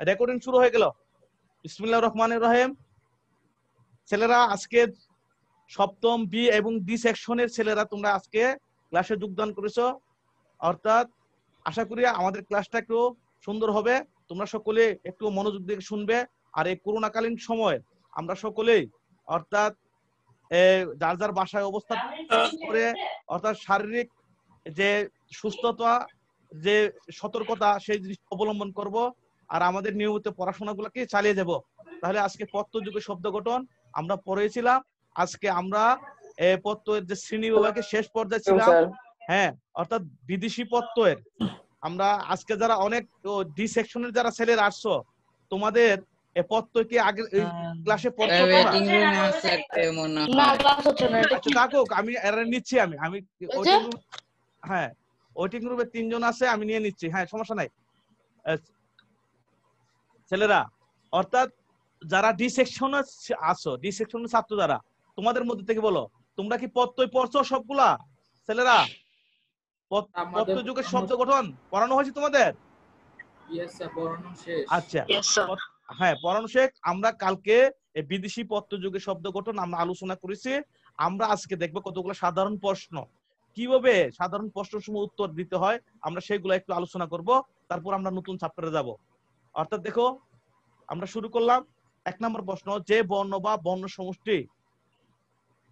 Recording শুরু হয়ে গেল। বিসমিল্লাহির রহমানির রহিম। ছেলেরা আজকে সপ্তম বি এবং ডি সেকশনের ছেলেরা তোমরা আজকে ক্লাসে যোগদান করেছো, অর্থাৎ আশা করি আমাদের ক্লাসটা একটু সুন্দর হবে। তোমরা সকলে একটু মনোযোগ দিয়ে শুনবে। আর এই করোনাকালীন সময় আমরা সকলেই অর্থাৎ যার যার বাসায় অবস্থান করে অর্থাৎ শারীরিক যে সুস্থতা, যে সতর্কতা, সেই জিনিস অবলম্বন করব আর আমাদের নিয়মিত পড়াশোনাগুলোকে চালিয়ে যাব। তাহলে আজকে পত্তযুগের শব্দ গঠন আমরা পড়েছিলাম। আজকে আমরা পত্তের যে শ্রেণী বিভাগের শেষ পর্যায়ে ছিলাম, হ্যাঁ, অর্থাৎ বিদেশি পত্তের আমরা আজকে যারা অনেক ডি সেকশনের যারা ছেলেরা আসছো, তোমাদের পত্তয় কি আগের ক্লাসে পড়ছো না? আচ্ছা থাকুক, আমি এরা নিচ্ছি। আমি হ্যাঁ, ওয়েটিং রুমে 3 জন আছে, আমি নিয়ে নিচ্ছি। হ্যাঁ, সমস্যা নাই ছেলেরা। অর্থাৎ যারা ডি সেকশনে আছো, ডি সেকশনের ছাত্র যারা, তোমাদের মধ্যে থেকে বলো তোমরা কি পত্তয় পড়ছো সবগুলা? ছেলেরা পত্তয় যুগের শব্দ গঠন পড়ানো হয়েছে তোমাদের? আচ্ছা, হ্যাঁ, পড়ানো শেখ। আমরা কালকে বিদেশি পত্তয় যুগের শব্দ গঠন আমরা আলোচনা করেছি। আমরা আজকে দেখবো কতগুলো সাধারণ প্রশ্ন, কিভাবে সাধারণ প্রশ্নের সময় উত্তর দিতে হয় আমরা সেগুলো একটু আলোচনা করব। তারপর আমরা নতুন চ্যাপ্টারে যাব। অর্থাৎ দেখো, আমরা শুরু করলাম। 1 নম্বর প্রশ্ন, যে বর্ণ বা বর্ণ সমষ্টি,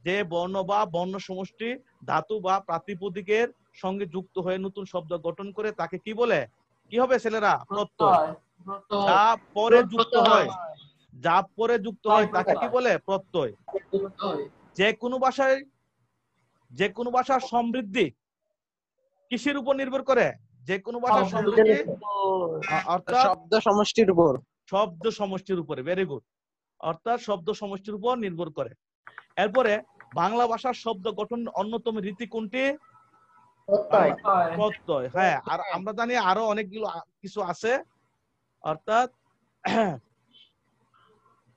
যে বর্ণ বা বর্ণ সমষ্টি ধাতু বা প্রাতিপদিকের সঙ্গে যুক্ত হয়ে নতুন শব্দ গঠন করে তাকে কি বলে? কি হবে ছেলেরা? প্রত্যয়। যা পরে যুক্ত হয়, যা পরে যুক্ত হয় তাকে কি বলে? প্রত্যয়। যে কোনো ভাষার সমৃদ্ধি কিসের উপর নির্ভর করে? যে কোনো ভাষার সমৃদ্ধি অর্থাৎ শব্দ সমষ্টির উপর। শব্দ সমষ্টির উপরে। Very good. অর্থাৎ শব্দ সমষ্টির উপর নির্ভর করে। এরপরে বাংলা ভাষার শব্দ গঠন অন্যতম রীতি কোনটি? প্রত্যয়। হ্যাঁ, আর আমরা জানি আরো অনেকগুলো কিছু আছে। অর্থাৎ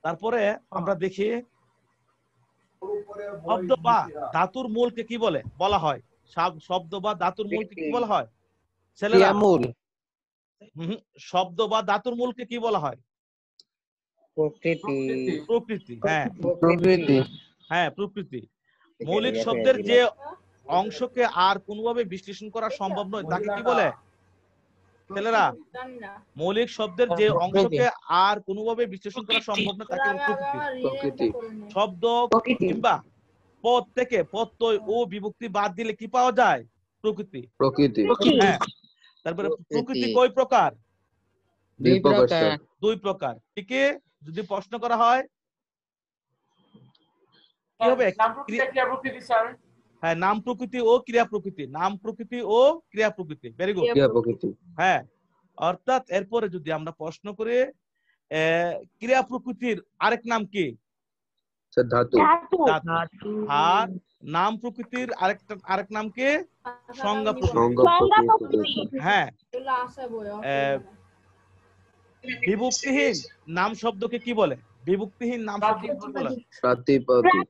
তারপরে আমরা দেখি শব্দ বা ধাতুর মূলকে কি বলে বলা হয়? শব্দ বা ধাতুর মূলকে কি বলা হয় ছেলেরা? শব্দ বা ধাতুর মূলকে কি বলা হয়? প্রকৃতি। হ্যাঁ, প্রকৃতি। হ্যাঁ, প্রকৃতি। মৌলিক শব্দের যে অংশকে আর কোনোভাবে বিশ্লেষণ করা সম্ভব নয় তাকে কি বলে ছেলেরা? মৌলিক শব্দের যে অংশকে আর কোনোভাবে বিশ্লেষণ করা সম্ভব নয় তাকে প্রকৃতি। শব্দ কিংবা পদ থেকে প্রত্যয় ও বিভক্তি বাদ দিলে কি পাওয়া যায়? প্রকৃতি। হ্যাঁ, তারপরে প্রকৃতি কয় প্রকার? 2 প্রকার। ঠিক আছে, যদি প্রশ্ন করা হয় কি হবে? হ্যাঁ, নাম প্রকৃতি ও ক্রিয়া প্রকৃতি। নাম প্রকৃতি ও ক্রিয়া প্রকৃতি। Very good. হ্যাঁ, অর্থাৎ এরপরে যদি আমরা প্রশ্ন করি ক্রিয়া প্রকৃতির আরেক নাম কি? ধাতু। আর নাম প্রকৃতির আরেক নাম কি? সংজ্ঞা প্রকৃতি। হ্যাঁ, বিভক্তিহীন নাম শব্দকে কি বলে? বিভক্তিহীন নাম শব্দকে কি বলে? প্রাতিপদিক।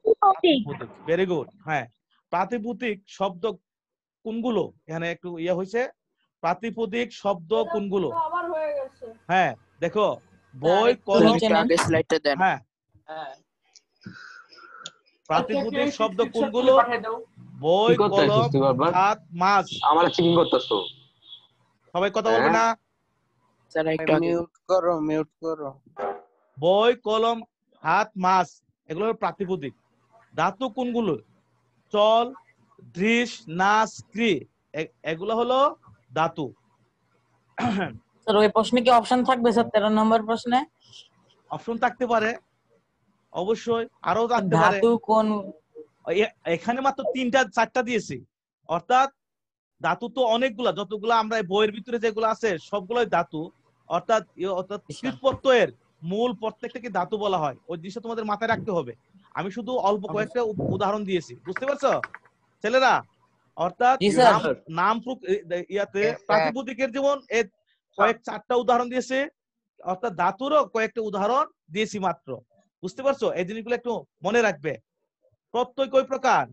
Very good. হ্যাঁ, প্রাতিপদিক শব্দ কোনগুলো? এখানে একটু ইয়ে হয়েছে। প্রাতিপদিক শব্দ কোনগুলো? হ্যাঁ, দেখো, বই, কলম। হ্যাঁ, প্রাতিপদিক শব্দ কোনগুলো? বই, কলম, হাত, মাছ। আমার চেকিং করতেছো, সবাই কথা বলবে না? মিউট করো। বই, কলম, হাত, মাছ, এগুলো প্রাতিপদিক। ধাতু কোনগুলো? চল, দৃশ, নাচ, ক্রি, এগুলো হলো ধাতু। স্যার ওই প্রশ্নে কি অপশন থাকবে স্যার? 13 নম্বর প্রশ্নে অপশন থাকতে পারে, অবশ্যই আরো থাকতে পারে। ধাতু কোন? এখানে মাত্র 3টা 4টা দিয়েছি। অর্থাৎ ধাতু তো অনেকগুলা, যতগুলা আমরা বইয়ের ভিতরে যেগুলো আছে সবগুলোই ধাতু। অর্থাৎ কৃৎপ্রত্যয়ের মূল প্রত্যেকটাকে ধাতু বলা হয়। ওই জিনিসটা তোমাদের মাথায় রাখতে হবে। আমি শুধু অল্প কয়েকটা উদাহরণ দিয়েছি, বুঝতে পারছো ছেলেরা? অর্থাৎ নাম ইয়াতে প্রাতিপদিকের যেমন কয়েক 4টা উদাহরণ দিয়েছে, অর্থাৎ ধাতুরও কয়েকটা উদাহরণ দিয়েছি মাত্র, বুঝতে পারছো? এই জিনিসগুলো একটু মনে রাখবে। প্রত্যয় কয় প্রকার?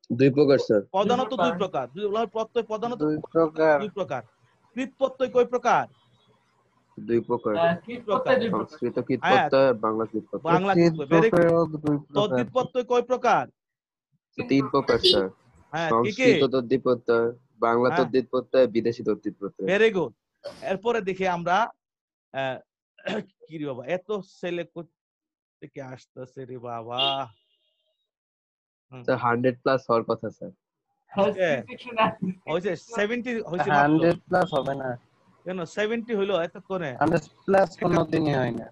2 প্রকার স্যার। প্রধানত 2 প্রকার। প্রত্যয় প্রধানত 2 প্রকার। কৃৎপ্রত্যয় কয় প্রকার? দুই প্রকার, কীট প্রত্যয় দুই প্রকার। সংস্কৃত কীট হ্যাঁ, প্রত্যয়, বাংলা কীট প্রত্যয়। বাংলা কীট প্রত্যয়, very good। দুই প্রকার। তদ্ধিত প্রত্যয় কয় প্রকার? তো তিন প্রকার স্যার, হ্যাঁ, কি কি? সংস্কৃত তদ্ধিত প্রত্যয়, বাংলা হ্যাঁ। তদ্ধিত প্রত্যয়, বিদেশি তদ্ধিত প্রত্যয়। Very good. এরপরে দেখি আমরা কি রে বাবা, এত ছেলে থেকে আসতেছে রে বাবা। স্যার 100+ হওয়ার কথা স্যার। হয়েছে 70 হয়েছে মাত্র। 100+ হবে না, কেন 70 হইলো এতক্ষণে? 100+ কোনোদিনই হয় না।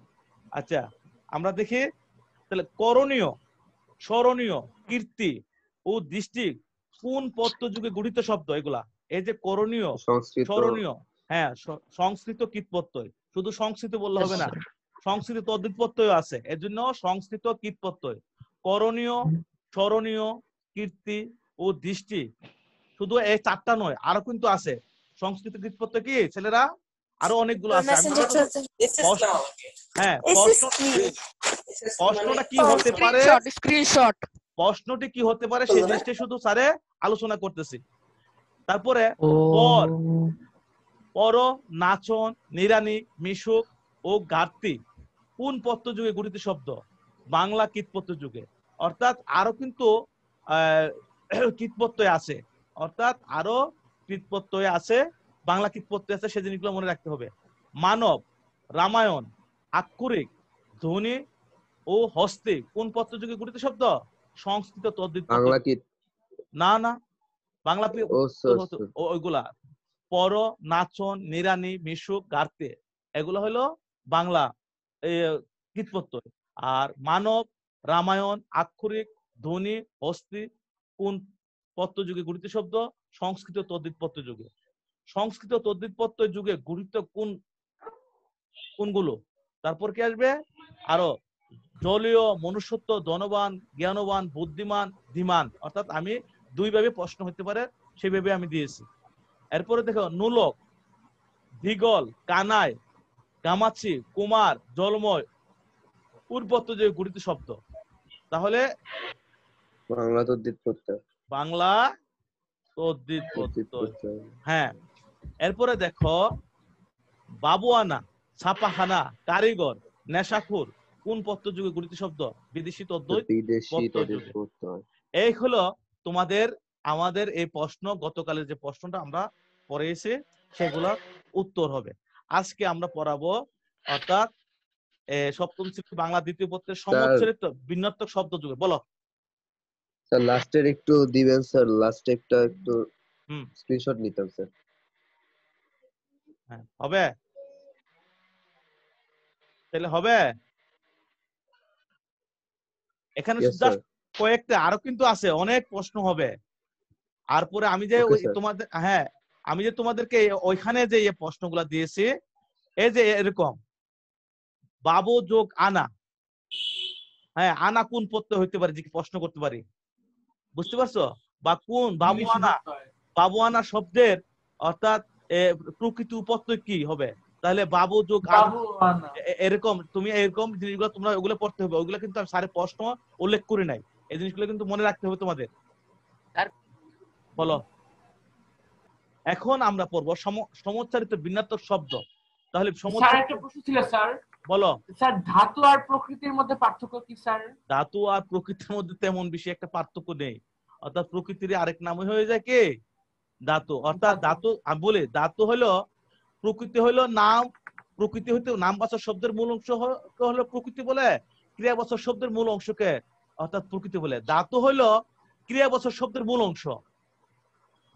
আচ্ছা, আমরা দেখি তাহলে করণীয়, স্মরণীয়, কীর্তি ও দৃষ্টি কোন পত্র যুগে গঠিত শব্দ এগুলা? এই যে করণীয়, সংস্কৃত, স্মরণীয়, হ্যাঁ, সংস্কৃত কীট প্রত্যয়। শুধু সংস্কৃত বললে হবে না, সংস্কৃত তদ্ধিত প্রত্যয় আছে, এর জন্য সংস্কৃত কীট প্রত্যয়। করণীয়, স্মরণীয়, কীর্তি ও দৃষ্টি, শুধু এই চারটা নয়, আরো কিন্তু আছে। সংস্কৃত কীট প্রত্যয় কি ছেলেরা? আরো অনেকগুলো আছে। হ্যাঁ, প্রশ্নটা কি হতে পারে, স্ক্রিনশট প্রশ্নটি কি হতে পারে সেই জিনিসটা শুধু স্যারে আলোচনা করতেছি। তারপরে পর, নাচন, নিরানি, মিশুক ও ঘাটতি কোন পত্র যুগে গঠিত শব্দ? বাংলা কীট প্রত্যয় যুগে। অর্থাৎ আরো কিন্তু কীট প্রত্যয় আছে, অর্থাৎ আরো কীট প্রত্যয় আছে, বাংলা কীট প্রত্যয় আছে, সেই জিনিসগুলো মনে রাখতে হবে। মানব, রামায়ণ, আক্ষরিক, ধ্বনি ও হস্তে কোন পত্র যুগে গঠিত শব্দ? সংস্কৃত তদ্ধিত বাংলা কীট, না না, বাংলা ও স্যার, ওইগুলা পর, নাচন, নিরানি, মিশুক, গার্তে, এগুলো হলো বাংলা কীট প্রত্যয়। আর মানব, রামায়ণ, আক্ষরিক, ধ্বনি, হস্তি কোন পত্র যুগে গঠিত শব্দ? সংস্কৃত তদ্ধিত পত্র যুগে। সংস্কৃত তদ্ধিত পত্র যুগে গঠিত কোনগুলো? তারপর কি আসবে? আরো জলীয়, মনুষ্যত্ব, ধনবান, জ্ঞানবান, বুদ্ধিমান, ধীমান। অর্থাৎ আমি দুইভাবে প্রশ্ন হতে পারে সেইভাবে আমি দিয়েছি। এরপরে দেখো নুলক, দিগল, কানাই, গামাছি, কুমার, জলময় কোন পত্র যে গঠিত শব্দ? তাহলে বাংলা তদ্ধিত প্রত্যয়, বাংলা তদ্ধিত প্রত্যয়। হ্যাঁ, এরপরে দেখো বাবুয়ানা, ছাপাখানা, কারিগর, নেশাখোর কোন পত্র যুগে গঠিত শব্দ? বিদেশি তদ্ধিত প্রত্যয়। এই হলো তোমাদের আমাদের এই প্রশ্ন, গতকালের যে প্রশ্নটা আমরা পড়েছি সেগুলো উত্তর হবে। আজকে আমরা পড়াবো অর্থাৎ সপ্তম শ্রেণী বাংলা দ্বিতীয় পত্রের সমচ্ছরিত ভিন্নাত্মক শব্দ যুগে। বলো স্যার, লাস্টের একটু দিবেন স্যার, লাস্টে একটু স্ক্রিনশট নিতাম স্যার। হ্যাঁ, হবে তাহলে হবে। এখানে জাস্ট কয়েকটা, আরো কিন্তু আছে, অনেক প্রশ্ন হবে। আর পরে আমি যে তোমাদের, হ্যাঁ, আমি যে তোমাদেরকে ওইখানে যে প্রশ্নগুলো দিয়েছি, এই যে এরকম বাবু যোগ আনা, হ্যাঁ, আনা কোন প্রত্যয় হইতে পারে, যে প্রশ্ন করতে পারি, বুঝতে পারছো? বা কোন বাবু আনা শব্দের অর্থাৎ প্রকৃতি প্রত্যয় কি হবে? তাহলে বাবু যোগ আনা, এরকম তুমি এরকম জিনিসগুলো তোমরা ওগুলো পড়তে হবে। ওগুলো কিন্তু আমি স্যারের প্রশ্ন উল্লেখ করি নাই, এই জিনিসগুলো কিন্তু মনে রাখতে হবে তোমাদের। বলো, এখন আমরা পড়বো সমচ্চারিত ভিন্নাত্মক শব্দ। তাহলে স্যার একটা প্রশ্ন ছিল স্যার। বলো স্যার, ধাতু আর প্রকৃতির মধ্যে পার্থক্য কি স্যার? ধাতু আর প্রকৃতির মধ্যে তেমন বেশি একটা পার্থক্য নেই। অর্থাৎ প্রকৃতির আরেক নাম হয়ে যায় কি ধাতু। অর্থাৎ ধাতু, আমি বলি ধাতু হলো, প্রকৃতি হলো নাম, প্রকৃতি হইতে নামবাচক শব্দের মূল অংশ হলো প্রকৃতি বলে, ক্রিয়াবাচক শব্দের মূল অংশকে অর্থাৎ প্রকৃতি বলে। ধাতু হলো ক্রিয়াবাচক শব্দের মূল অংশ।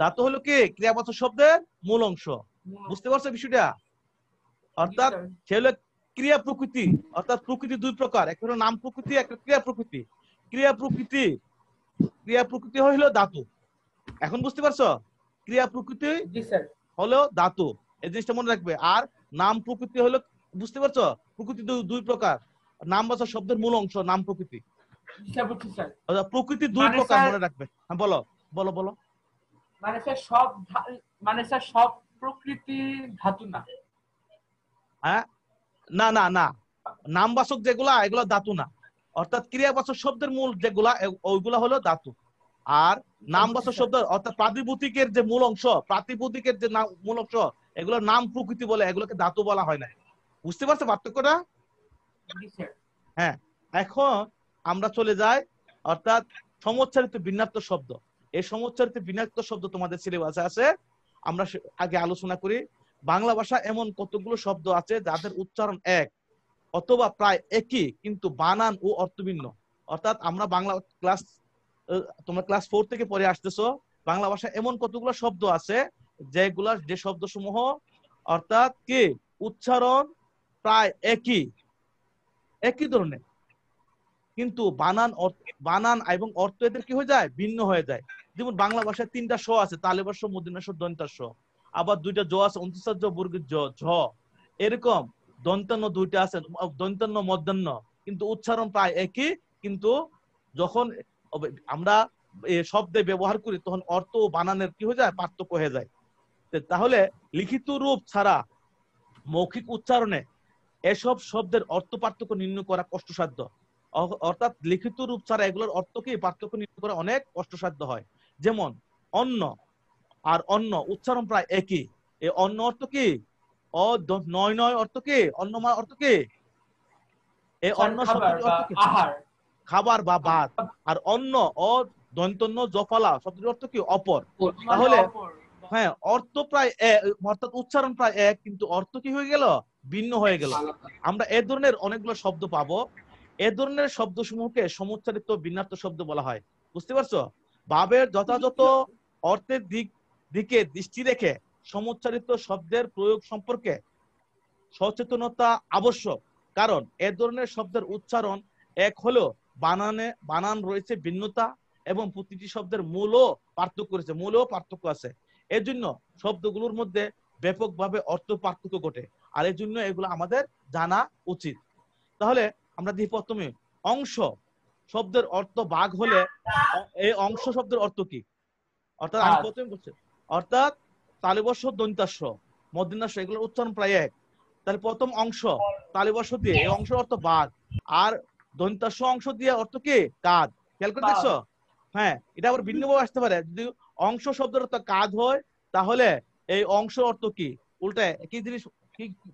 ধাতু হলো কি ক্রিয়াবাচক শব্দের মূল অংশ। বুঝতে পারছো বিষয়টা? অর্থাৎ সে হলো ক্রিয়া প্রকৃতি। অর্থাৎ প্রকৃতি দুই প্রকার, একটা হলো নাম প্রকৃতি, একটা ক্রিয়া প্রকৃতি। ক্রিয়া প্রকৃতি হলো ধাতু। এখন বুঝতে পারছো? ক্রিয়া প্রকৃতি হলো ধাতু, এই জিনিসটা মনে রাখবে। আর নাম প্রকৃতি হলো, বুঝতে পারছো, প্রকৃতি দুই প্রকার, নামবাচক শব্দের মূল অংশ নাম প্রকৃতি। প্রকৃতি দুই প্রকার, মনে রাখবে। হ্যাঁ, বলো বলো বলো। মানে স্যার সব প্রকৃতি ধাতু না? হ্যাঁ, না না না, নামবাচক যেগুলা এগুলো ধাতু না। অর্থাৎ ক্রিয়াবাচক শব্দের মূল যেগুলা ওইগুলা হলো ধাতু। আর নামবাচক শব্দ অর্থাৎ প্রাতিপদিকের যে মূল অংশ, প্রাতিপদিকের যে মূল অংশ, এগুলো নাম প্রকৃতি বলে, এগুলোকে ধাতু বলা হয় না। বুঝতে পারছো পার্থক্যটা? জি স্যার। হ্যাঁ, এখন আমরা চলে যাই অর্থাৎ সমোচ্চারিত বিন্যাক্ত শব্দ। এই সমোচ্চারিত বিন্যাক্ত শব্দ তোমাদের সিলেবাসে আছে, আমরা আগে আলোচনা করি। বাংলা ভাষা এমন কতগুলো শব্দ আছে যাদের উচ্চারণ এক অথবা প্রায় একই কিন্তু বানান ও অর্থ ভিন্ন। অর্থাৎ আমরা বাংলা ক্লাস, তোমরা ক্লাস 4 থেকে পড়ে আসতেছো, বাংলা ভাষা এমন কতগুলো শব্দ আছে যে শব্দ সমূহ অর্থাৎ কি উচ্চারণ প্রায় একই ধরনের, কিন্তু বানান এবং অর্থ এদের কি হয়ে যায়, ভিন্ন হয়ে যায়। যেমন বাংলা ভাষায় 3টা স আছে, তালেবাস স, মূর্ধন্য স, দন্তাস স। আবার 2টা জ আছে, অন্ত্যেষ্টা জ, বর্গীয় জ, ঝ। এরকম দন্তান্ন 2টা আছে, দন্তান্ন, মধ্যাহ্ন, কিন্তু উচ্চারণ প্রায় একই। কিন্তু যখন আমরা শব্দে ব্যবহার করি তখন অর্থ ও বানানের কি হয়ে যায়, পার্থক্য হয়ে যায়। তাহলে লিখিত রূপ ছাড়া মৌখিক উচ্চারণে এসব শব্দের অর্থ পার্থক্য নির্ণয় করা কষ্টসাধ্য। অর্থাৎ লিখিত রূপ ছাড়া এগুলোর অর্থ কি পার্থক্য নির্ণয় করা অনেক কষ্টসাধ্য হয়। যেমন অন্ন আর অন্ন উচ্চারণ প্রায় একই, এই অন্ন অর্থ কি, নয় অর্থ কি, অন্ন অর্থ কি, এই অন্ন শব্দটির অর্থ কি, খাবার বা ভাত। আর অন্ন ও দন্তন্য জফালা শব্দটির অর্থ কি, অপর। তাহলে হ্যাঁ, অর্থ প্রায় অর্থাৎ উচ্চারণ প্রায় এক কিন্তু অর্থ কি হয়ে গেল, ভিন্ন হয়ে গেল। আমরা এ ধরনের অনেকগুলো শব্দ পাবো। এ ধরনের শব্দ সমূহকে সমুচ্চারিত বিন্যাক্ত শব্দ বলা হয়। বুঝতে পারছো? ভাবের যথাযথ অর্থের দিকে দৃষ্টি রেখে সমুচ্চারিত শব্দের প্রয়োগ সম্পর্কে সচেতনতা আবশ্যক। কারণ এ ধরনের শব্দের উচ্চারণ এক হলেও বানান রয়েছে ভিন্নতা এবং প্রতিটি শব্দের মূলও পার্থক্য আছে। এর জন্য শব্দগুলোর মধ্যে ব্যাপকভাবে অর্থ পার্থক্য ঘটে, আর এর জন্য এগুলো আমাদের জানা উচিত। তাহলে আমরা দেখি প্রথমে অংশ শব্দের অর্থ ভাগ হলে এই অংশ শব্দের অর্থ কি। অর্থাৎ আমি প্রথমে বলছি, অর্থাৎ তালিবর্ষ, দন্তাস্য, মধ্যাহ্নাস্য এগুলোর উচ্চারণ প্রায় এক। তাহলে প্রথম অংশ তালিবর্ষ দিয়ে এই অংশের অর্থ ভাগ, আর দন্তাস্য অংশ দিয়ে অর্থ কি, কাঁধ। খেয়াল করে দেখছো? হ্যাঁ, এটা আবার ভিন্নভাবে আসতে পারে। যদি অংশ শব্দের অর্থ কাঁধ হয় তাহলে এই অংশ অর্থ কি, উল্টা একই জিনিস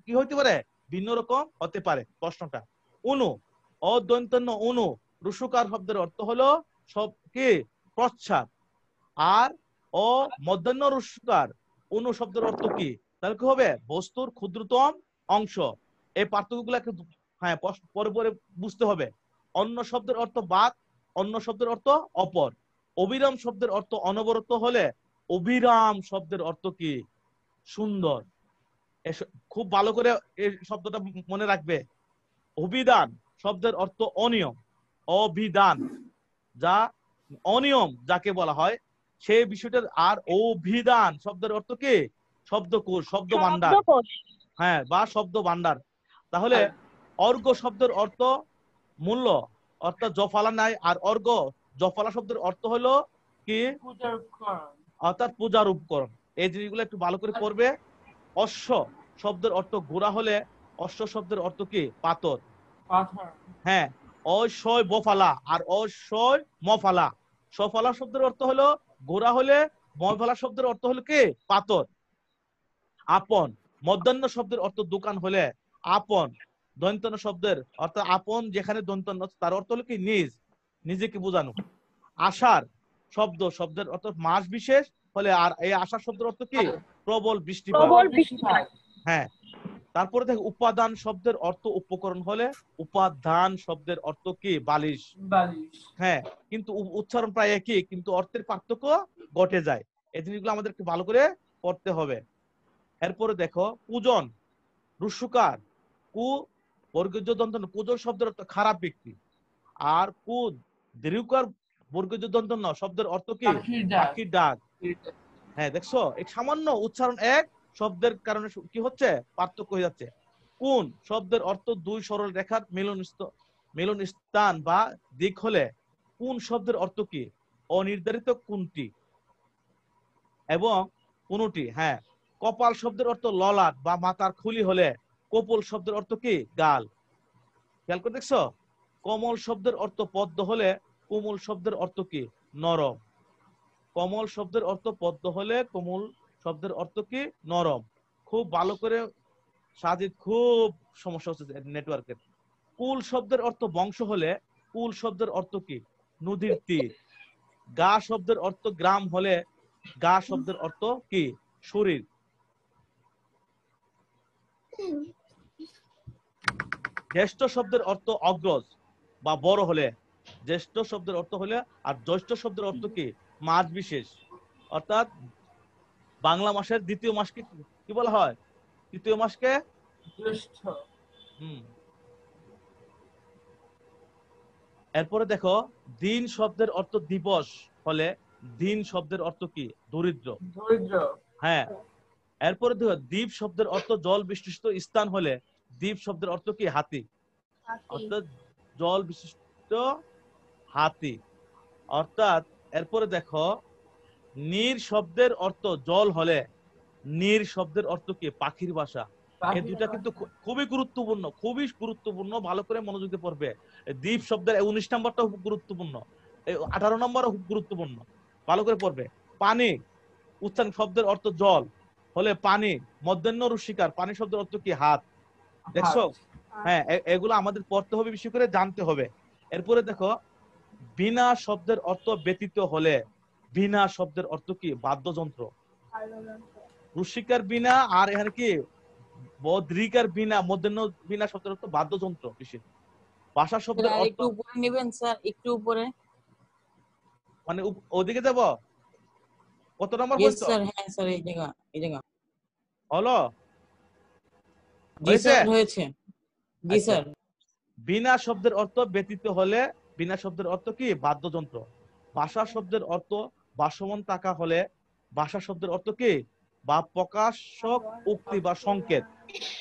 কি হইতে পারে, ভিন্ন রকম হতে পারে প্রশ্নটা। অনু অদন্তন্য অনু রুসুকার শব্দের অর্থ হলো সব কি, প্রচ্ছদ। আর ও মধ্যাহ্ন রুসুকার অনু শব্দের অর্থ কি, তাহলে কি হবে, বস্তুর ক্ষুদ্রতম অংশ। এই পার্থক্যগুলোকে হ্যাঁ পরে পরে বুঝতে হবে। অন্য শব্দের অর্থ বাদ, অন্য শব্দের অর্থ অপর। অবিরাম শব্দের অর্থ অনবরত হলে অবিরাম শব্দের অর্থ কি, সুন্দর। খুব ভালো করে এই শব্দটা মনে রাখবে। অভিধান শব্দের অর্থ অনিয়ম, অভিধান যা অনিয়ম যাকে বলা হয় সেই বিষয়টার। আর অভিধান শব্দের অর্থ কি, শব্দকোষ, শব্দ ভান্ডার, হ্যাঁ, বা শব্দ ভান্ডার। তাহলে অর্ঘ্য শব্দের অর্থ মূল্য, অর্থাৎ জফালা নাই। আর অর্ঘ্য জফালা শব্দের অর্থ হলো কি, অর্থাৎ পূজার উপকরণ। এই জিনিসগুলো একটু ভালো করে পড়বে। অশ্ব শব্দের অর্থ ঘোড়া হলে অশ্ব শব্দের অর্থ কি, পাথর। হ্যাঁ, অশ্বয় বফালা আর অশ্বয় মফালা। সফালা শব্দের অর্থ হলো ঘোড়া হলে, মফালা শব্দের অর্থ হলো কি, পাথর। আপন মধ্যাহ্ন শব্দের অর্থ দোকান হলে আপন। দন্তন্য শব্দের অর্থাৎ আপন যেখানে দন্তন্য তার অর্থ হলো কি, নিজ, নিজেকে বোঝানো। আষাঢ় শব্দের অর্থ মাস বিশেষ হলে, আর এই আষাঢ় শব্দের অর্থ কি, প্রবল বৃষ্টিপাত। হ্যাঁ, তারপরে দেখ উপাদান শব্দের অর্থ উপকরণ হলে উপাদান শব্দের অর্থ কি, বালিশ। হ্যাঁ, কিন্তু উচ্চারণ প্রায় একই কিন্তু অর্থের পার্থক্য ঘটে যায়। এই জিনিসগুলো আমাদেরকে ভালো করে পড়তে হবে। এরপরে দেখো পূজন রুসুকার কু বর্গীয় দন্তন্য, পূজন শব্দের অর্থ খারাপ ব্যক্তি। আর কু দীর্ঘকার বর্গীয় দন্তন্য শব্দের অর্থ কি, পাখির ডাক। হ্যাঁ, দেখছো এই সামান্য উচ্চারণ এক শব্দের কারণে কি হচ্ছে, পার্থক্য হয়ে যাচ্ছে। কোন শব্দের অর্থ দুই সরল রেখার মিলন স্থান বা দিক হলে কোন শব্দের অর্থ কি, অনির্ধারিত কোনটি এবং কোনটি। হ্যাঁ, কপাল শব্দের অর্থ ললাট বা মাথার খুলি হলে কপল শব্দের অর্থ কি, গাল। খেয়াল করে দেখছো? কমল শব্দের অর্থ পদ্ম হলে কোমল শব্দের অর্থ কি, নরম। কমল শব্দের অর্থ পদ্ম হলে কোমল শব্দের অর্থ কি, নরম। খুব ভালো করে সাজিদ খুব সমস্যা হচ্ছে নেটওয়ার্কের। কুল শব্দের অর্থ বংশ হলে কুল শব্দের অর্থ কি? নদীর তীর। গা শব্দের অর্থ গ্রাম হলে গা শব্দের অর্থ কি? শরীর। জ্যেষ্ঠ শব্দের অর্থ অগ্রজ বা বড় হলে জ্যেষ্ঠ শব্দের অর্থ হলে, আর জ্যৈষ্ঠ শব্দের অর্থ কি? মাস বিশেষ। অর্থাৎ বাংলা মাসের দ্বিতীয় মাসকে কি বলা হয়? তৃতীয় মাসকে জ্যৈষ্ঠ। এরপরে দেখো, দিন শব্দের অর্থ দিবস হলে দিন শব্দের অর্থ কি? দরিদ্র। দরিদ্র। হ্যাঁ। এরপরে দেখো, দ্বীপ শব্দের অর্থ জল বিশিষ্ট স্থান হলে দ্বীপ শব্দের অর্থ কি? হাতি। অর্থাৎ জল বিশিষ্ট হাতি। অর্থাৎ এরপরে দেখো, নীর শব্দের অর্থ জল হলে নীর শব্দের অর্থ কি? পাখির বাসা। এই দুটা কিন্তু খুবই গুরুত্বপূর্ণ, খুবই গুরুত্বপূর্ণ, ভালো করে মনোযোগ দিয়ে পড়বে। দ্বীপ শব্দের 19 নম্বরটা খুব গুরুত্বপূর্ণ, 18 নম্বরও খুব গুরুত্বপূর্ণ, ভালো করে পড়বে। পানি উচ্চারণ শব্দের অর্থ জল হলে পানি, মধ্যাহ্ন রুশিকার, পানি শব্দের অর্থ কি? হাত। দেখছো? হ্যাঁ, এগুলো আমাদের পড়তে হবে, বেশি করে জানতে হবে। এরপরে দেখো, বিনা শব্দের অর্থ ব্যতীত হলে বিনা শব্দের অর্থ কি? বাদ্যযন্ত্র। রুশিকার বিনা, আর এখানে কি বদ্রিকার বিনা, মধ্যাহ্ন বিনা শব্দের অর্থ বাদ্যযন্ত্র বেশি। ভাষা শব্দের অর্থ একটু উপরে নেবেন স্যার, একটু উপরে। মানে ওদিকে যাব? কত নম্বর ইয়েস পর্যন্ত? স্যার। হ্যাঁ স্যার, এই জায়গা হলো? জি স্যার, হয়েছে। জি স্যার। বিনা শব্দের অর্থ ব্যতীত হলে বিনা শব্দের অর্থ কি? বাদ্যযন্ত্র। ভাষা শব্দের অর্থ ভাসমান থাকা হলে ভাষা শব্দের অর্থ কি? বা প্রকাশক উক্তি বা সংকেত।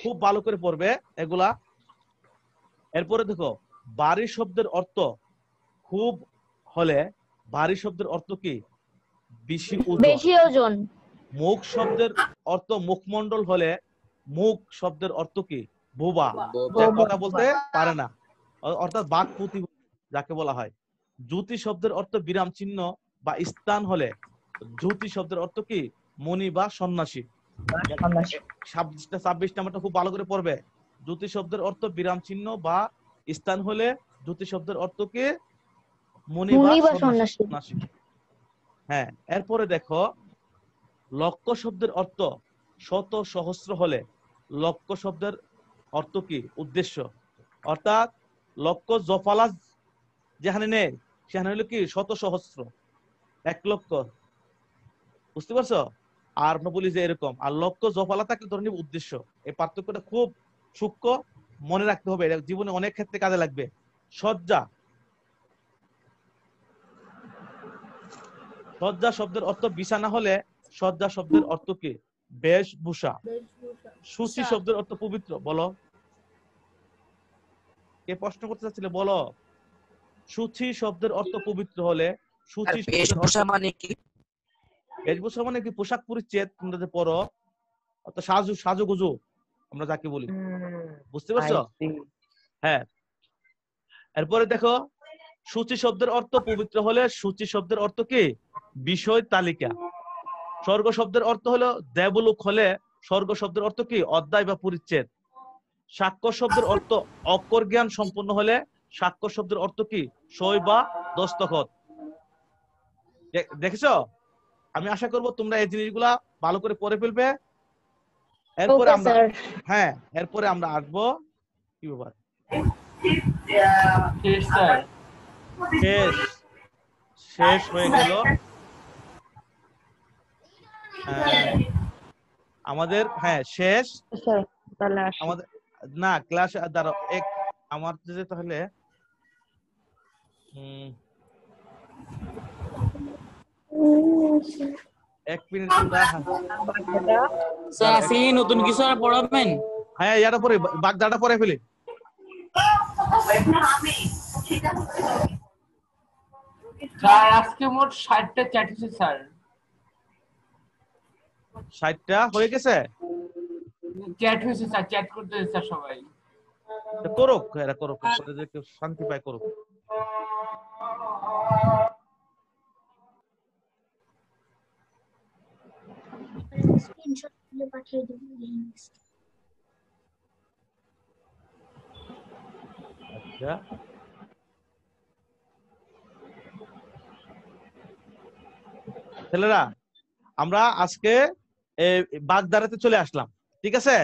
খুব ভালো করে পড়বে এগুলা। এরপরে দেখো, বাড়ি শব্দের অর্থ খুব হলে বাড়ি শব্দের অর্থ কি? বেশি ওজন। মুখ শব্দের অর্থ মুখমণ্ডল হলে মুখ শব্দের অর্থ কি? বোবা, যে কথা বলতে পারে না, অর্থাৎ বাক প্রতিবন্ধী যাকে বলা হয়। জ্যোতি শব্দের অর্থ বিরাম চিহ্ন বা স্থান হলে জ্যোতি শব্দের অর্থ কি? মুনি বা সন্ন্যাসী। 26 নাম্বারটা খুব ভালো করে পড়বে। জ্যোতি শব্দের অর্থ বিরাম চিহ্ন বা স্থান হলে জ্যোতি শব্দের অর্থ কি? মুনি বা সন্ন্যাসী। হ্যাঁ। এরপরে দেখো, লক্ষ শব্দের অর্থ শত সহস্র হলে লক্ষ শব্দের অর্থ কি? উদ্দেশ্য। অর্থাৎ লক্ষ জফালা যেখানে নেই সেখানে হলো কি? শত সহস্র, 1 লক্ষ। বুঝতে পারছো? আর বলি যে এরকম, আর লক্ষ জফালা থাকলে ধরে নিব উদ্দেশ্য। এই পার্থক্যটা খুব সূক্ষ্ম, মনে রাখতে হবে, এটা জীবনে অনেক ক্ষেত্রে কাজে লাগবে। সজ্জা, সজ্জা শব্দের অর্থ বিছানা হলে সজ্জা শব্দের অর্থ কি? বেশভূষা। সূচি শব্দের অর্থ পবিত্র। বলো, কে প্রশ্ন করতে চাচ্ছিলে? বলো। সূচি শব্দের অর্থ পবিত্র হলে সূচি শব্দের অর্থ মানে কি? বেশভূষা মানে কি? পোশাক পরিচ্ছদ, তোমরা যে পরো, অর্থাৎ সাজুগুজু আমরা যাকে বলি। বুঝতে পারছো? হ্যাঁ। এরপরে দেখো, সূচি শব্দের অর্থ পবিত্র হলে সূচি শব্দের অর্থ কি? বিষয় তালিকা। স্বর্গ শব্দের অর্থ হলো দেবলোক হলে স্বর্গ শব্দের অর্থ কি? অধ্যায় বা পরিচ্ছেদ। সাক্ষ্য শব্দের অর্থ অক্ষর জ্ঞান সম্পন্ন হলে সাক্ষ্য শব্দের অর্থ কি? সই বা দস্তখত। দেখেছো? আমি আশা করব তোমরা এই জিনিসগুলা ভালো করে পড়ে ফেলবে। এরপরে আমরা এরপরে আমরা আসবো কি ব্যাপার? শেষ হয়ে গেল আমাদের। শেষ আমাদের না ক্লাস দ্বারা আমার যে তাহলে এক মিনিট নতুন কিছু আর পড়াবেন? হ্যাঁ, ইয়াটা পরে বাগদাটা পরে ফেলি। স্যার আজকে মোট 60টা চ্যাট হয়েছে স্যার। 60টা হয়ে গেছে? চ্যাট হয়েছে স্যার, চ্যাট করতে স্যার সবাই। করুক, এরা করুক, শান্তি পায় করুক। স্ক্রিনশট তুলে পাঠিয়ে দেব। ছেলেরা আমরা আজকে বাগদারাতে চলে আসলাম, ঠিক আছে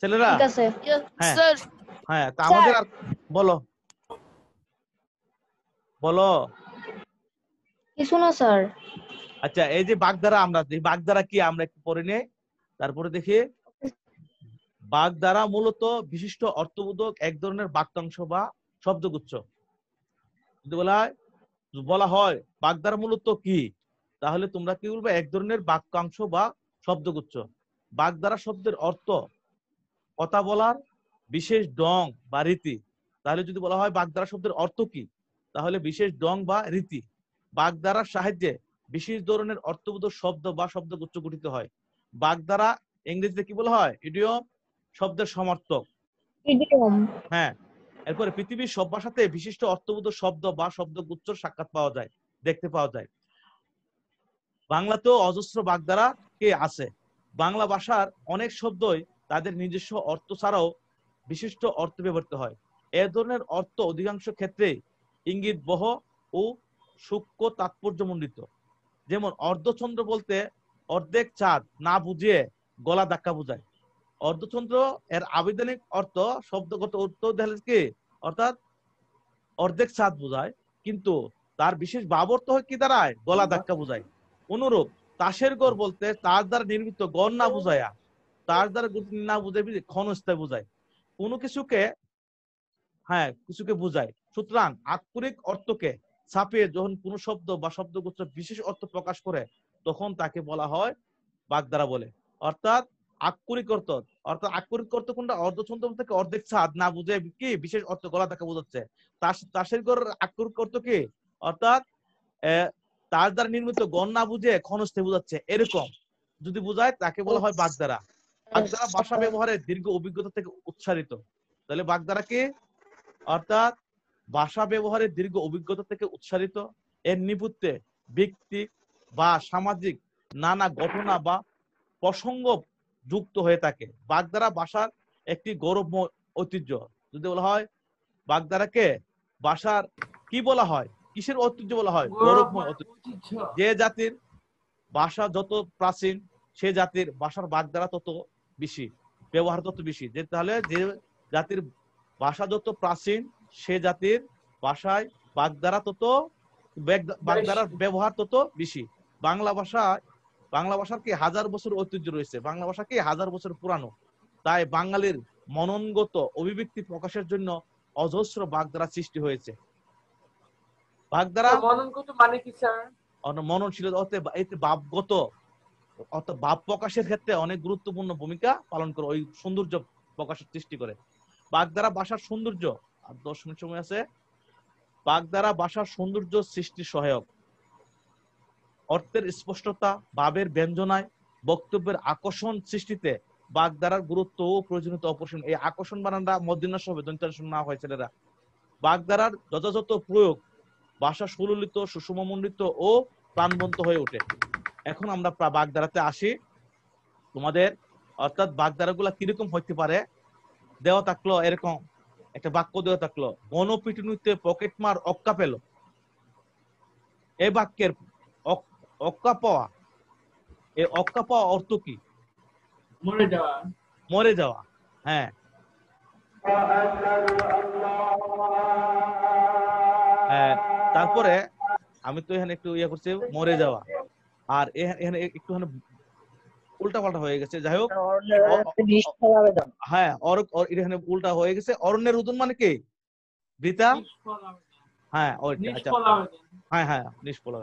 ছেলেরা? ঠিক আছে হ্যাঁ স্যার। হ্যাঁ, তা আমাদের বলো বলো। কিছু না স্যার। আচ্ছা, এই যে বাগধারা, আমরা বাগধারা কি আমরা একটু পড়ে নিই, তারপরে দেখি। বাগধারা মূলত বিশিষ্ট অর্থবোধক এক ধরনের বাক্যাংশ বা শব্দগুচ্ছ। যদি বলা হয় বাগধারা মূলত কি, তাহলে তোমরা কি বলবে? এক ধরনের বাক্যাংশ বা শব্দগুচ্ছ। বাগধারা শব্দের অর্থ কথা বলার বিশেষ ঢং বা রীতি। তাহলে যদি বলা হয় বাগধারা শব্দের অর্থ কি, তাহলে বিশেষ ঢং বা রীতি। বাগধারার সাহায্যে বিশেষ ধরনের অর্থবোধক শব্দ বা শব্দগুচ্ছ গঠিত হয়। বাগধারা ইংরেজিতে কি বলা হয়? ইডিয়ম শব্দের সমার্থক। ইডিয়ম। হ্যাঁ, এরপরে পৃথিবীর সব ভাষাতে বিশিষ্ট অর্থবোধক শব্দ বা শব্দগুচ্ছর সাক্ষাৎ পাওয়া যায়, দেখতে পাওয়া যায়। বাংলাতেও অজস্র বাগধারা কে আছে। বাংলা ভাষার অনেক শব্দই তাদের নিজস্ব অর্থ ছাড়াও বিশিষ্ট অর্থ ব্যবহৃত হয়। এ ধরনের অর্থ অধিকাংশ ক্ষেত্রে ইঙ্গিত বহ ও সূক্ষ্ম তাৎপর্যমণ্ডিত। যেমন অর্ধচন্দ্র বলতে অর্ধেক চাঁদ না বুঝিয়ে গলা ধাক্কা বোঝায়। অর্ধচন্দ্র এর আবিধানিক অর্থ শব্দগত অর্থ কি, অর্থাৎ অর্ধেক চাঁদ বোঝায়, কিন্তু তার বিশেষ ভাব অর্থ কি দাঁড়ায়? গলা ধাক্কা বোঝায়। অনুরূপ তাসের ঘর বলতে তার দ্বারা নির্মিত গড় না বুঝায়া তার দ্বারা না বুঝায় ক্ষণস্থায়ী বোঝায়, কোনো কিছুকে কিছুকে বোঝায়। সুতরাং আক্ষরিক অর্থকে ছাপিয়ে যখন কোন শব্দ বা শব্দগুচ্ছ বিশেষ অর্থ প্রকাশ করে, তখন তাকে বলা হয় বাগধারা বলে। অর্থাৎ আক্ষরিক অর্থ, আক্ষরিক অর্থ কোনটা? অর্ধচন্দ্র থেকে অর্ধেক ছাদ না বুঝে কি বিশেষ অর্থ গলা ধাক্কা বোঝাচ্ছে। তাসের ঘর আক্ষরিক অর্থ কি? অর্থাৎ তার দ্বারা নির্মিত গণ না বুঝে ক্ষণস্থায়ী বোঝাচ্ছে, এরকম যদি বোঝায় তাকে বলা হয় বাগধারা। বাগধারা ভাষা ব্যবহারের দীর্ঘ অভিজ্ঞতা থেকে উৎসারিত। তাহলে বাগধারা কি? অর্থাৎ ভাষা ব্যবহারের দীর্ঘ অভিজ্ঞতা থেকে উৎসারিত। এর নিপুত্তে ব্যক্তি বা সামাজিক নানা ঘটনা বা প্রসঙ্গ যুক্ত হয়ে থাকে। বাগধারা ভাষার একটি গৌরবময় ঐতিহ্য। যদি বলা হয় বাগধারাকে ভাষার কি বলা হয়, কিসের ঐতিহ্য বলা হয়? গৌরবময় ঐতিহ্য। যে জাতির ভাষা যত প্রাচীন, সে জাতির ভাষার বাগধারা তত বেশি, ব্যবহার তত বেশি। তাহলে যে জাতির ভাষা যত প্রাচীন, সে জাতির ভাষায় বাগধারা তত, বাগধারার ব্যবহার তত বেশি। বাংলা ভাষার কি হাজার বছর ঐতিহ্য রয়েছে, বাংলা ভাষা কি হাজার বছর পুরানো। তাই বাঙালির মননগত অভিব্যক্তি প্রকাশের জন্য অজস্র বাগধারা সৃষ্টি হয়েছে। বাগধারা মননগত মানে কি স্যার? মননশীলতা অর্থে ভাবগত, অর্থাৎ ভাব প্রকাশের ক্ষেত্রে অনেক গুরুত্বপূর্ণ ভূমিকা পালন করে, ওই সৌন্দর্য প্রকাশের সৃষ্টি করে। বাগধারা ভাষার সৌন্দর্য, আর 10 মিনিট সময় আছে। বাগধারা ভাষার সৌন্দর্য সৃষ্টি সহায়ক। অর্থের স্পষ্টতা, ভাবের ব্যঞ্জনায়, বক্তব্যের আকর্ষণ সৃষ্টিতে বাগধারার গুরুত্ব ও প্রয়োজনীয়তা অপরিসীম। এই আকর্ষণ বানানটা মধ্যনাস হবে, দন্তাংশ না হয় ছেলেরা। বাগধারার যথাযথ প্রয়োগ ভাষা সুললিত, সুষমমণ্ডিত ও প্রাণবন্ত হয়ে ওঠে। এখন আমরা বাগধারাতে আসি তোমাদের। অর্থাৎ বাগধারাগুলা কিরকম হইতে পারে, দেওয়া থাকলো এরকম একটা বাক্য দেওয়া থাকলো, গণপিটুনিতে পকেটমার অক্কা পেল। এই বাক্যের অক্কা পাওয়া, এই অক্কা পাওয়া অর্থ কি? মরে যাওয়া। মরে যাওয়া। হ্যাঁ, তারপরে আমি তো এখানে একটু ইয়ে করছি, মরে যাওয়া, আর এখানে একটুখানি উল্টা পাল্টা হয়ে গেছে। যাই হোক, হ্যাঁ এখানে উল্টা হয়ে গেছে। অরণ্যের রোদন মানে কি? বৃতা। হ্যাঁ আচ্ছা, হ্যাঁ নিষ্ফল।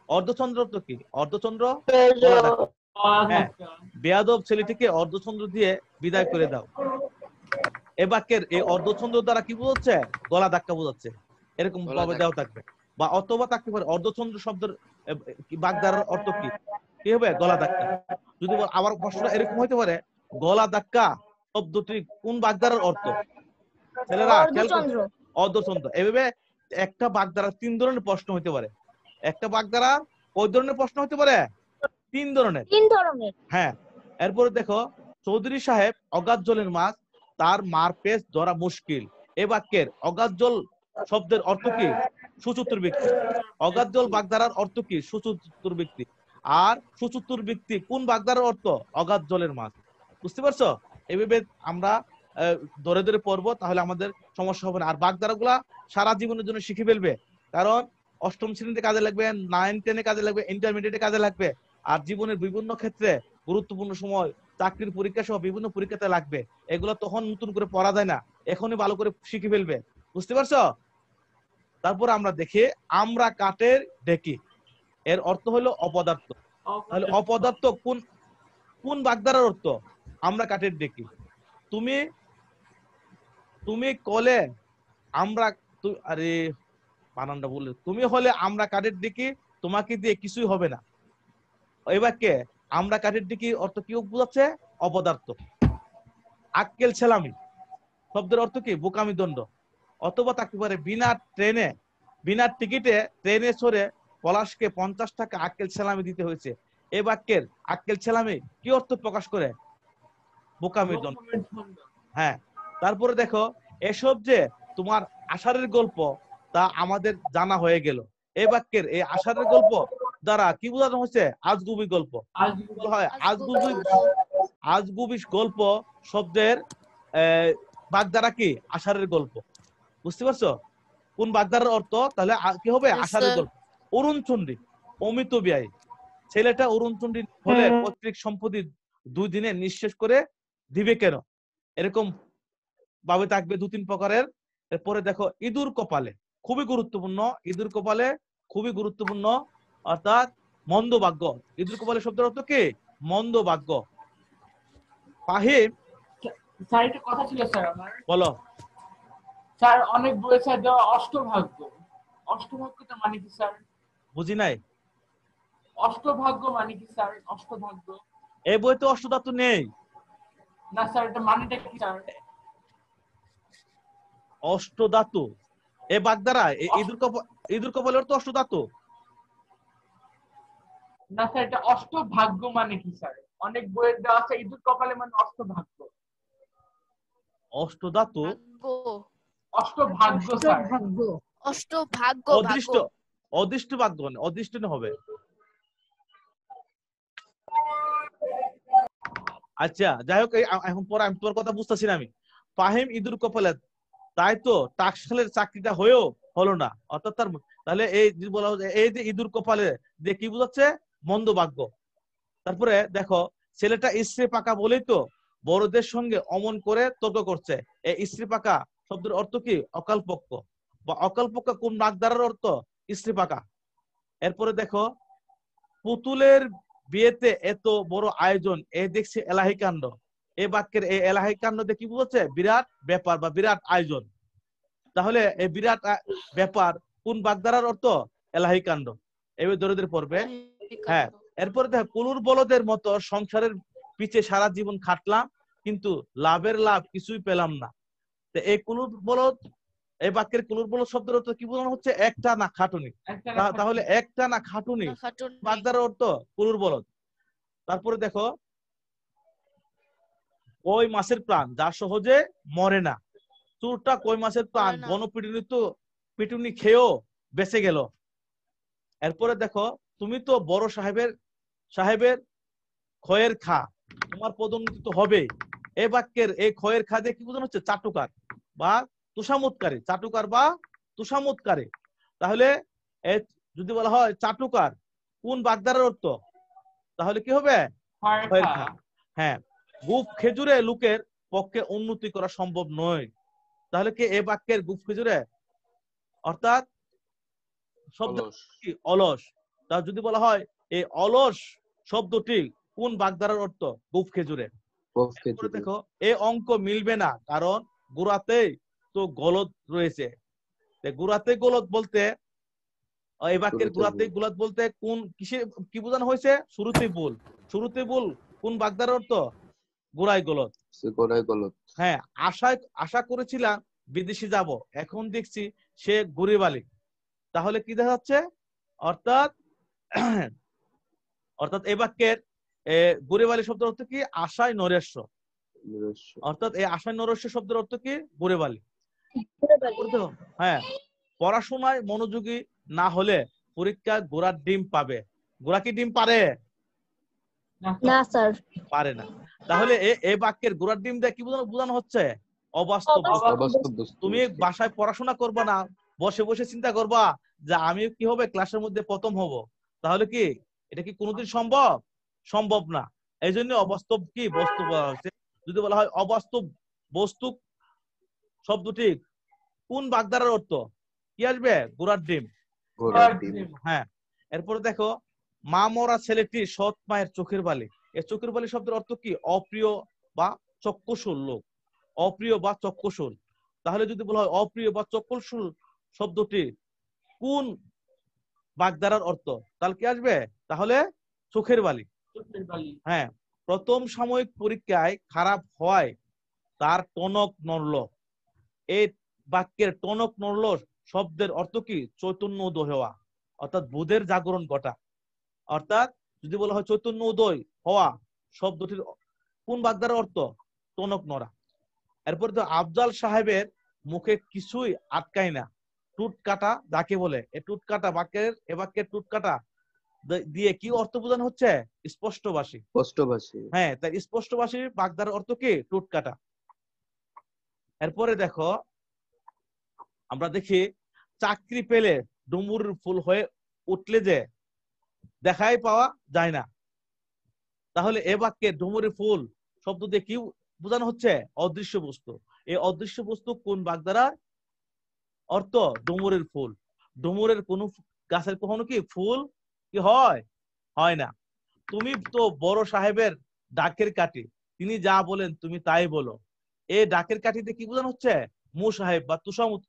অর্ধচন্দ্র তো কি? অর্ধচন্দ্র হ্যাঁ, বেয়াদব ছেলেটিকে অর্ধচন্দ্র দিয়ে বিদায় করে দাও। এ বাক্যের এই অর্ধচন্দ্র দ্বারা কি বোঝাচ্ছে? গলা ধাক্কা বোঝাচ্ছে, এরকম ভাবে দেওয়া থাকবে। বা অথবা থাকতে পারে অর্ধচন্দ্র শব্দের বাগধারার অর্থ কি? কি হবে? গলা ধাক্কা। যদি আবার প্রশ্নটা এরকম হইতে পারে, গলা ধাক্কা শব্দটি কোন বাগধারার অর্থ? ছেলেরা অর্ধচন্দ্র। এভাবে একটা বাগধারা 3 ধরনের প্রশ্ন হইতে পারে। একটা বাগধারা কয় ধরনের প্রশ্ন হইতে পারে? 3 ধরনের। হ্যাঁ, এরপরে দেখো, চৌধুরী সাহেব অগাধ জলের মাছ, তার মার পেস ধরা মুশকিল। এই বাক্যের অগাধ জল শব্দের অর্থ কি? সুচতুর ব্যক্তি। অগাধ জল বাগধারার অর্থ কি? সুচতুর ব্যক্তি। আর সুচতুর ব্যক্তি কোন বাগধারার অর্থ? অগাধ জলের মাছ। বুঝতে পারছো? এইভাবে আমরা ধরে ধরে পড়বো, তাহলে আমাদের সমস্যা হবে না। আর বাগধারাগুলা সারা জীবনের জন্য শিখে ফেলবে, কারণ অষ্টম শ্রেণীতে কাজে লাগবে, 9-10-এ কাজে লাগবে, ইন্টারমিডিয়েটে কাজে লাগবে, আর জীবনের বিভিন্ন ক্ষেত্রে গুরুত্বপূর্ণ সময়, চাকরির পরীক্ষা সহ বিভিন্ন পরীক্ষাতে লাগবে। এগুলো তখন নতুন করে পড়া যায় না, এখনই ভালো করে শিখে ফেলবে। বুঝতে পারছো? তারপর আমরা দেখি আমরা কাঠের ঢেকি, এর অর্থ হলো অপদার্থ। তাহলে অপদার্থ কোন কোন বাগধারার অর্থ? আমরা কাঠের ঢেকি। তুমি তুমি কলে আমরা আরে বানানটা বললে, তুমি হলে আমরা কাঠের ঢেকি, তোমাকে দিয়ে কিছুই হবে না। এই বাক্যে আমরা কাঠের ঢেকি অর্থ কি বোঝাচ্ছে? অপদার্থ। আক্কেল ছেলামি শব্দের অর্থ কি? বোকামি দণ্ড। অথবা থাকতে পারে বিনা টিকিটে ট্রেনে চড়ে পলাশকে 50 টাকা আক্কেল ছেলামি দিতে হয়েছে। এই বাক্যের আক্কেল ছেলামি কি অর্থ প্রকাশ করে? বোকামির দণ্ড। হ্যাঁ, তারপরে দেখো এসব যে তোমার আষাঢ়ের গল্প, তা আমাদের জানা হয়ে গেল। এই বাক্যের এই আষাঢ়ের গল্প দ্বারা কি বোঝানো হচ্ছে? আজগুবি গল্প। হয় আজগুবি গল্প শব্দের বাগধারা কি? আষাঢ়ের গল্প। বুঝতে পারছো কোন বাগধারার অর্থ? তাহলে কি হবে? আষাঢ়ের গল্প। অরুণচন্ডী অমিত ব্যয়, ছেলেটা অরুণচন্ডী হলে পৈতৃক সম্পত্তি 2 দিনে নিঃশেষ করে দিবে কেন? এরকম ভাবে থাকবে 2-3 প্রকারের। এরপরে দেখো ইঁদুর কপালে, খুবই গুরুত্বপূর্ণ। ইঁদুর কপালে খুবই গুরুত্বপূর্ণ, অর্থাৎ মন্দ ভাগ্য। ইঁদুর কপালে শব্দের অর্থ কি? মন্দ ভাগ্য। ফাহিম স্যার একটা কথা ছিল স্যার আমার। বলো। স্যার অনেক বইয়ে স্যার দেওয়া অষ্টভাগ্য, অষ্টভাগ্যটা মানে কি স্যার? বুঝি নাই। অষ্টভাগ্য মানে কি স্যার? অষ্টভাগ্য এই বইতে অষ্টধাতু নেই। না স্যার, এটা মানেটা কি স্যার? অষ্টধাতু এই বাগধারা ইঁদুর কপালের তো অষ্টধাতু না স্যার, এটা অষ্টভাগ্য মানে কি স্যার? অনেক বইয়ে দেওয়া আছে ইঁদুর কপালে মানে অষ্টভাগ্য। অষ্টধাতু অষ্টভাগ্য স্যার। অষ্টভাগ্য অদৃষ্ট অদৃষ্ট ভাগ্য অদৃষ্ট হবে। আচ্ছা যাই হোক, এখন পরে আমি তোর কথা বুঝতেছি না। আমি ফাহিম ইঁদুর কপালে, তাই তো টাকশালের চাকরিটা হয়েও হলো না। অর্থাৎ তাহলে এই যে বলা হচ্ছে, এই যে ইঁদুর কপালে দিয়ে কি বোঝাচ্ছে? মন্দ ভাগ্য। তারপরে দেখো ছেলেটা ইস্ত্রি পাকা বলেই তো বড়দের সঙ্গে অমন করে তর্ক করছে। এই ইস্ত্রি পাকা শব্দের অর্থ কি? অকালপক্ষ। বা অকালপক্ষ কোন বাগধারার অর্থ? ইস্ত্রি পাকা। এরপরে দেখো পুতুলের বিয়েতে এত বড় আয়োজন, এই দেখছি এলাহি কাণ্ড। এই বাক্যের এই এলাহি কাণ্ড দিয়ে কি বোঝাচ্ছে? বিরাট ব্যাপার বা বিরাট আয়োজন। তাহলে এই বিরাট ব্যাপার কোন বাগধারার অর্থ? এলাহি কাণ্ড। এবার ধরে ধরে পড়বে। হ্যাঁ, এরপরে দেখো কুলুর বলদের মতো সংসারের পিছে সারা জীবন খাটলাম, কিন্তু লাভের লাভ কিছুই পেলাম না। তো এই কুলুর বলদ, এই বাক্যের কুলুর বলদ শব্দের অর্থ কি বোঝানো হচ্ছে? একটা না খাটুনি। তাহলে একটা না খাটুনি বাগধারার অর্থ কুলুর বলদ। তারপরে দেখো কই মাছের প্রাণ যা সহজে মরে না, চোরটা কই মাছের প্রাণ পিটুনি খেয়েও বেঁচে গেল। এরপরে দেখো তুমি তো বড় সাহেবের খয়ের খা, তোমার পদোন্নতি তো হবে। এই বাক্যের এই খয়ের খা দিয়ে কি বোঝানো হচ্ছে? চাটুকার বা তুষামতকারী। চাটুকার বা তুষামতকারী। তাহলে যদি বলা হয় চাটুকার কোন বাগধারার অর্থ? তাহলে কি হবে? খয়ের খা। হ্যাঁ, গুফ খেজুরে লোকের পক্ষে উন্নতি করা সম্ভব নয়। তাহলে কি এই বাক্যের গুফ খেজুরে অর্থাৎ শব্দ কি? অলস। তা যদি বলা হয় এই অলস শব্দটি কোন বাগধারার অর্থ? গুফ খেজুরে। দেখো এই অঙ্ক মিলবে না, কারণ গোড়াতেই তো গলদ রয়েছে। গোড়াতে গলদ বলতে, এই বাক্যের গোড়াতে গলদ বলতে কোন কিসে কি বোঝানো হয়েছে? শুরুতেই ভুল। শুরুতে ভুল কোন বাগধারার অর্থ? গোড়ায় গলদ। হ্যাঁ, আশা করেছিলাম বিদেশে যাব, এখন দেখছি সে গরিব আলী। তাহলে কি দেখা যাচ্ছে? অর্থাৎ এই বাক্যের গরিব আলী শব্দের অর্থ কি? আশায় নৈরাশ্য। অর্থাৎ এই আশায় নৈরাশ্য শব্দের অর্থ কি? গরিব আলী। হ্যাঁ, পড়াশোনায় মনোযোগী না হলে পরীক্ষা ঘোড়ার ডিম পাবে। ঘোড়া কি ডিম পারে? না স্যার। পারে না। তাহলে এই বাক্যের ঘোড়ার ডিম দিয়ে কি বোঝানো হচ্ছে? অবাস্তব বস্তু। অবাস্তব বস্তু। তুমি বাসায় পড়াশোনা করবা না, বসে বসে চিন্তা করবা যে আমি কি হবে ক্লাসের মধ্যে প্রথম হব, তাহলে কি এটা কি কোনোদিন সম্ভব? সম্ভব না। এই জন্য অবাস্তব কি বস্তু বলা হয়েছে। যদি বলা হয় অবাস্তব বস্তু শব্দটি কোন বাগধারার অর্থ কি আসবে? ঘোড়ার ডিম। ঘোড়ার ডিম। হ্যাঁ, এরপরে দেখো, মা মরা ছেলেটি সৎ মায়ের চোখের বালি। এই চোখের বালি শব্দের অর্থ কি? অপ্রিয় বা চক্ষুশূল লোক, অপ্রিয় বা চক্ষুশূল। তাহলে যদি বলা হয় অপ্রিয় বা চক্ষুশূল শব্দটি কোন বাগধারার অর্থ, তাহলে কি আসবে? তাহলে চোখের বালি। হ্যাঁ, প্রথম সাময়িক পরীক্ষায় খারাপ হওয়ায় তার টনক নড়ল। এই বাক্যের টনক নড়ল শব্দের অর্থ কি? চৈতন্য উদয় হওয়া, অর্থাৎ বোধের জাগরণ ঘটা। অর্থাৎ যদি বলা হয় চৈতন্য উদয় হওয়া শব্দটির কোন বাগধারার অর্থ? টনক নড়া। এরপরে তো আফজাল সাহেবের মুখে কিছুই আটকায় না। টুট কাটা যাকে বলে, এই টুট কাটা বাক্যের এ বাক্যের টুট কাটা দিয়ে কি অর্থ বোঝানো হচ্ছে? স্পষ্টভাষী। স্পষ্টভাষী। হ্যাঁ, তাই স্পষ্টভাষী বাগধারার অর্থ কি? টুট কাটা। এরপরে দেখো, আমরা দেখি চাকরি পেলে ডুমুরের ফুল হয়ে উঠলে যে দেখাই পাওয়া যায় না। তাহলে এ বাক্যে ডুমুরের ফুল শব্দ দিয়ে কি বোঝানো হচ্ছে? অদৃশ্য বস্তু। এই অদৃশ্য বস্তু কোন বাগধারার অর্থ? ডুমুরের ফুল। ডুমুরের কোন গাছের কখনো কি ফুল কি হয়? হয় না। তুমি তো বড় সাহেবের ডাকের কাঠি, তিনি যা বলেন তুমি তাই বলো। এই ডাকের কাঠিতে কি বোঝানো হচ্ছে? মু সাহেব বা তুষামুত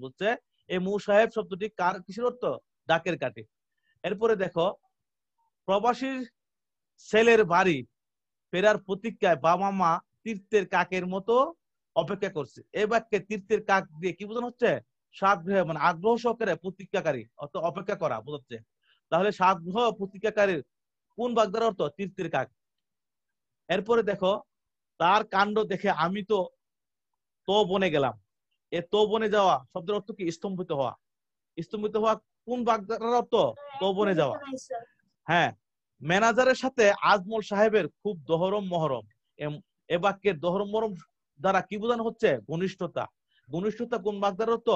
বলছে। এই মু সাহেব শব্দটি কার কিসের অর্থ? ডাকের কাঠি। এরপরে দেখো, প্রবাসীর ছেলের বাড়ি ফেরার প্রতীক্ষায় বাবা মা তীর্থের কাকের মতো অপেক্ষা করছে। এই বাক্যে তীর্থের কাক দিয়ে কি বোঝানো হচ্ছে? সাগ্রহ, মানে আগ্রহ সহকারে প্রতীক্ষাকারী, অর্থাৎ অপেক্ষা করা বোঝাচ্ছে। তাহলে সাগ্রহ প্রতীক্ষাকারীর কোন বাগধারার অর্থ? তীর্থের কাক। এরপরে দেখো, তার কাণ্ড দেখে আমি তো বনে গেলাম। এ তো বনে যাওয়া শব্দের অর্থ কি? স্তম্ভিত হওয়া। স্তম্ভিত হওয়া কোন বাগধারার অর্থ? তো বনে যাওয়া। হ্যাঁ, ম্যানেজারের সাথে আজমল সাহেবের খুব দহরম মহরম। এ বাক্যের দহরম মহরম দ্বারা কি বোঝানো হচ্ছে? ঘনিষ্ঠতা। ঘনিষ্ঠতা কোন বাগধারার অর্থ?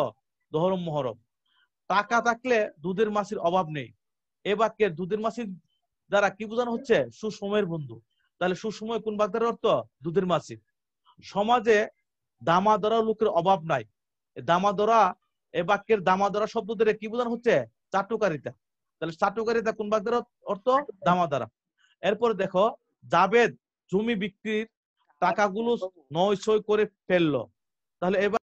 দহরম মহরম। টাকা থাকলে দুধের মাছির অভাব নেই। এ বাক্যের দুধের মাছির দ্বারা কি বোঝানো হচ্ছে? সুসময়ের বন্ধু। তাহলে সুসময় কোন বাগধারার অর্থ? দুধের মাছি। সমাজে দামাদরা লোকের অভাব নাই। দামাদরা, এ বাক্যের দামাদরা শব্দ ধরে কি বোঝানো হচ্ছে? চাটুকারিতা। তাহলে চাটুকারিতা কোন বাগধারার অর্থ? দামাদরা। এরপর দেখো, জাবেদ জমি বিক্রির টাকাগুলো নয় সই করে ফেললো। তাহলে এবার